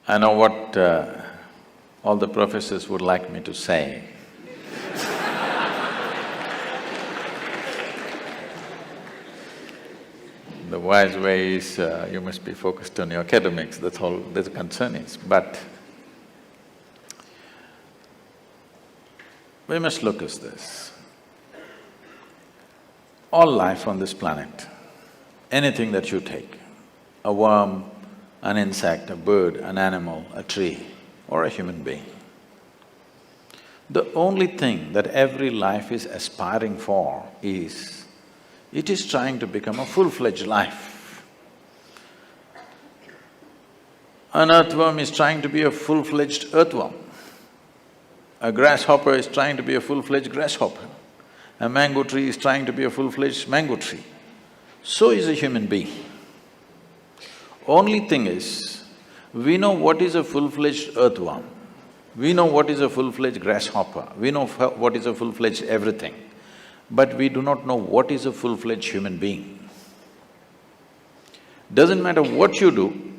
I know what all the professors would like me to say. The wise way is you must be focused on your academics, that's all the concern is. But we must look at this. All life on this planet, anything that you take, a worm, an insect, a bird, an animal, a tree, or a human being, the only thing that every life is aspiring for is, it is trying to become a full-fledged life. An earthworm is trying to be a full-fledged earthworm. A grasshopper is trying to be a full-fledged grasshopper. A mango tree is trying to be a full-fledged mango tree. So is a human being. Only thing is, we know what is a full-fledged earthworm, we know what is a full-fledged grasshopper, we know what is a full-fledged everything, but we do not know what is a full-fledged human being. Doesn't matter what you do,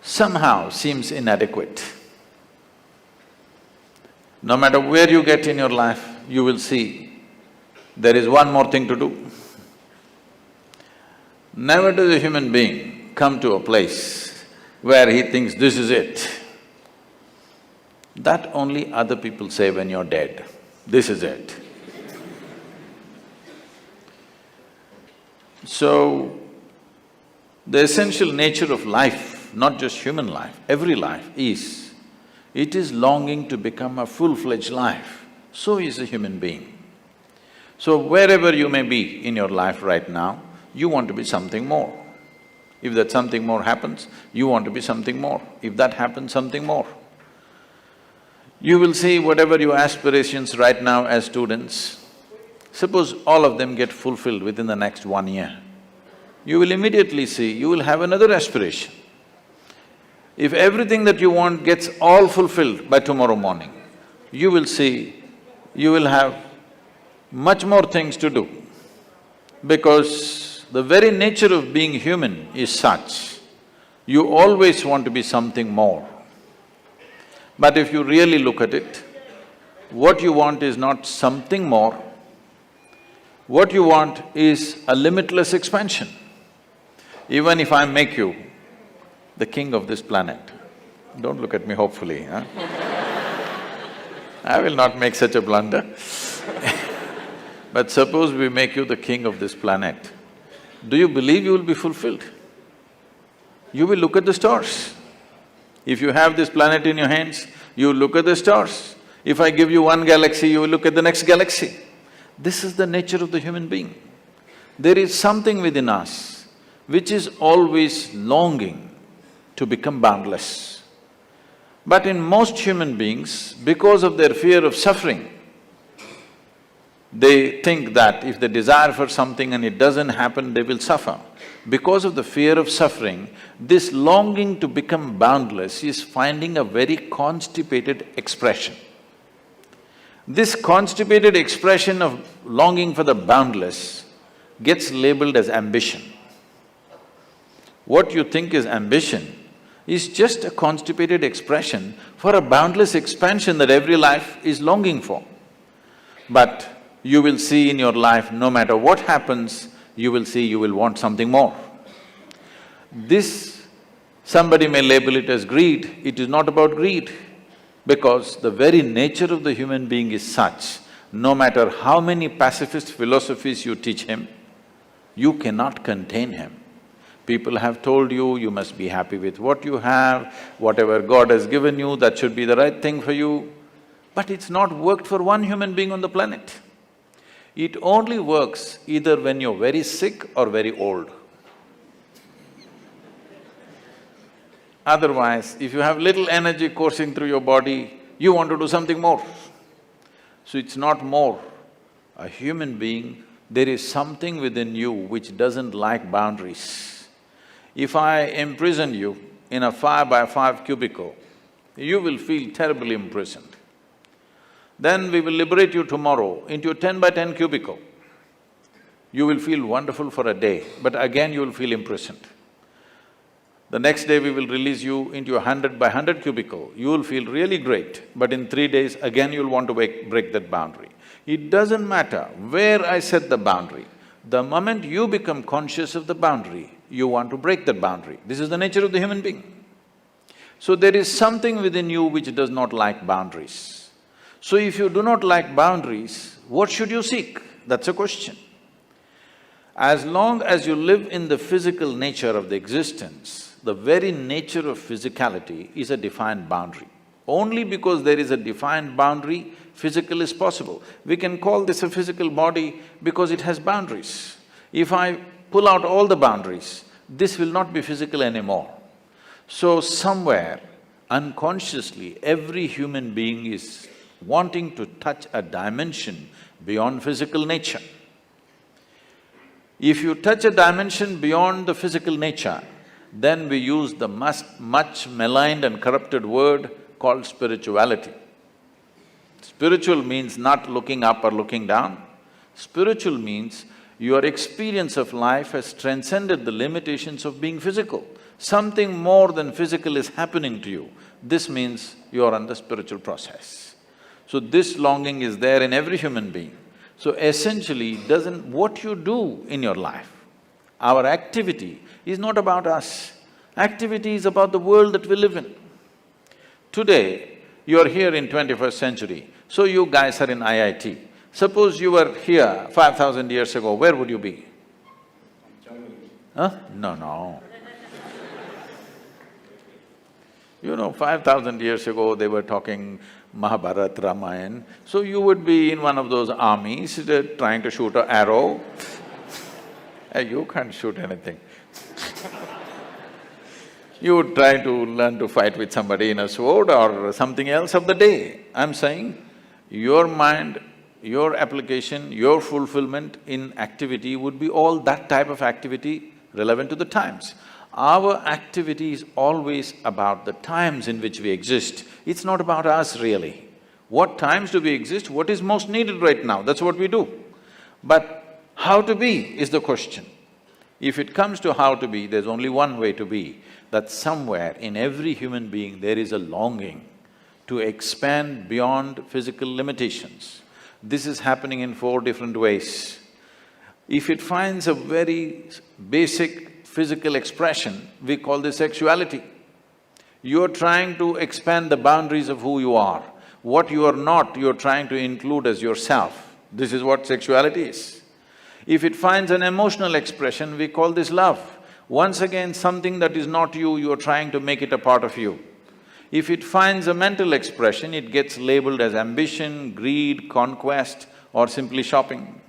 somehow seems inadequate. No matter where you get in your life, you will see there is one more thing to do. Never does a human being come to a place where he thinks this is it. That only other people say when you're dead, this is it. So, the essential nature of life, not just human life, every life is, it is longing to become a full-fledged life. So is a human being. So wherever you may be in your life right now, you want to be something more. If that something more happens, you want to be something more. If that happens, something more. You will see whatever your aspirations right now as students, suppose all of them get fulfilled within the next 1 year, you will immediately see you will have another aspiration. If everything that you want gets all fulfilled by tomorrow morning, you will see you will have much more things to do, because the very nature of being human is such, you always want to be something more. But if you really look at it, what you want is not something more, what you want is a limitless expansion. Even if I make you the king of this planet, don't look at me hopefully, huh? I will not make such a blunder. But suppose we make you the king of this planet, do you believe you will be fulfilled? You will look at the stars. If you have this planet in your hands, you look at the stars. If I give you one galaxy, you will look at the next galaxy. This is the nature of the human being. There is something within us which is always longing to become boundless. But in most human beings, because of their fear of suffering, they think that if they desire for something and it doesn't happen, they will suffer. Because of the fear of suffering, this longing to become boundless is finding a very constipated expression. This constipated expression of longing for the boundless gets labeled as ambition. What you think is ambition is just a constipated expression for a boundless expansion that every life is longing for. But you will see in your life, no matter what happens, you will see you will want something more. This, somebody may label it as greed, it is not about greed, because the very nature of the human being is such, no matter how many pacifist philosophies you teach him, you cannot contain him. People have told you, you must be happy with what you have, whatever God has given you, that should be the right thing for you. But it's not worked for one human being on the planet. It only works either when you're very sick or very old. Otherwise, if you have little energy coursing through your body, you want to do something more. So it's not more. A human being, there is something within you which doesn't like boundaries. If I imprison you in a 5x5 cubicle, you will feel terribly imprisoned. Then we will liberate you tomorrow into a 10x10 cubicle. You will feel wonderful for a day, but again you will feel imprisoned. The next day we will release you into a 100 by 100 cubicle, you will feel really great, but in 3 days again you'll want to break that boundary. It doesn't matter where I set the boundary, the moment you become conscious of the boundary, you want to break that boundary. This is the nature of the human being. So there is something within you which does not like boundaries. So if you do not like boundaries, what should you seek? That's a question. As long as you live in the physical nature of the existence, the very nature of physicality is a defined boundary. Only because there is a defined boundary, physical is possible. We can call this a physical body because it has boundaries. If I pull out all the boundaries, this will not be physical anymore. So somewhere, unconsciously, every human being is wanting to touch a dimension beyond physical nature. If you touch a dimension beyond the physical nature, then we use the much maligned and corrupted word called spirituality. Spiritual means not looking up or looking down. Spiritual means your experience of life has transcended the limitations of being physical. Something more than physical is happening to you. This means you are on the spiritual process. So this longing is there in every human being. So essentially, what you do in your life, our activity is not about us. Activity is about the world that we live in. Today, you are here in 21st century, so you guys are in IIT. Suppose you were here 5,000 years ago, where would you be? Huh? No. You know, 5,000 years ago, they were talking Mahabharata, Ramayana, so you would be in one of those armies trying to shoot an arrow. You can't shoot anything. You would try to learn to fight with somebody in a sword or something else of the day. I'm saying, your mind, your application, your fulfillment in activity would be all that type of activity relevant to the times. Our activity is always about the times in which we exist. It's not about us really. What times do we exist? What is most needed right now? That's what we do. But how to be is the question. If it comes to how to be, there's only one way to be, that somewhere in every human being there is a longing to expand beyond physical limitations. This is happening in 4 different ways. If it finds a very basic physical expression, we call this sexuality. You're trying to expand the boundaries of who you are. What you are not, you're trying to include as yourself. This is what sexuality is. If it finds an emotional expression, we call this love. Once again, something that is not you, you're trying to make it a part of you. If it finds a mental expression, it gets labeled as ambition, greed, conquest, or simply shopping.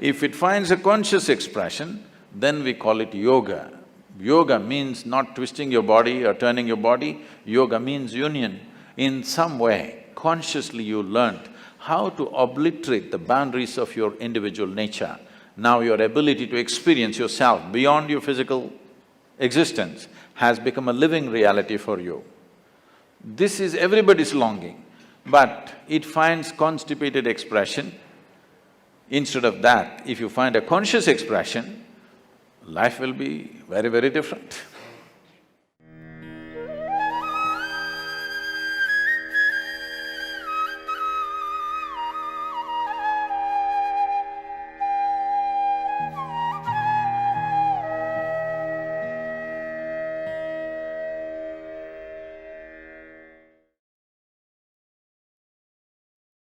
If it finds a conscious expression, then we call it yoga. Yoga means not twisting your body or turning your body, yoga means union. In some way, consciously you learnt how to obliterate the boundaries of your individual nature. Now your ability to experience yourself beyond your physical existence has become a living reality for you. This is everybody's longing, but it finds constipated expression. Instead of that, if you find a conscious expression, life will be very, very different.